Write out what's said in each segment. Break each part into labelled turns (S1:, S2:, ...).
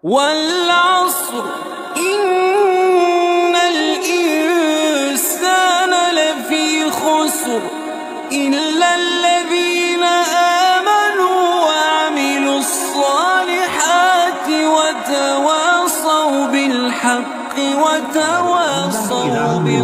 S1: والعصر إن الإنسان لفي خسر إلا الذين آمنوا وعملوا الصالحات وتواصوا بالحق وتواصوا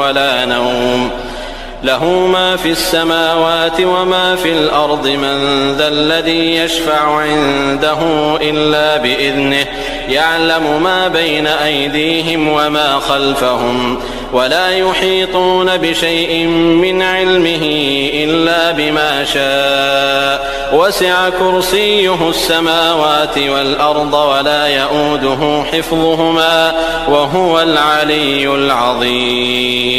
S2: ولا نوم له ما في السماوات وما في الأرض من ذا الذي يشفع عنده إلا بإذنه يعلم ما بين أيديهم وما خلفهم ولا يحيطون بشيء من علمه إلا بما شاء وسع كرسيه السماوات والأرض ولا يؤوده حفظهما وهو العلي العظيم.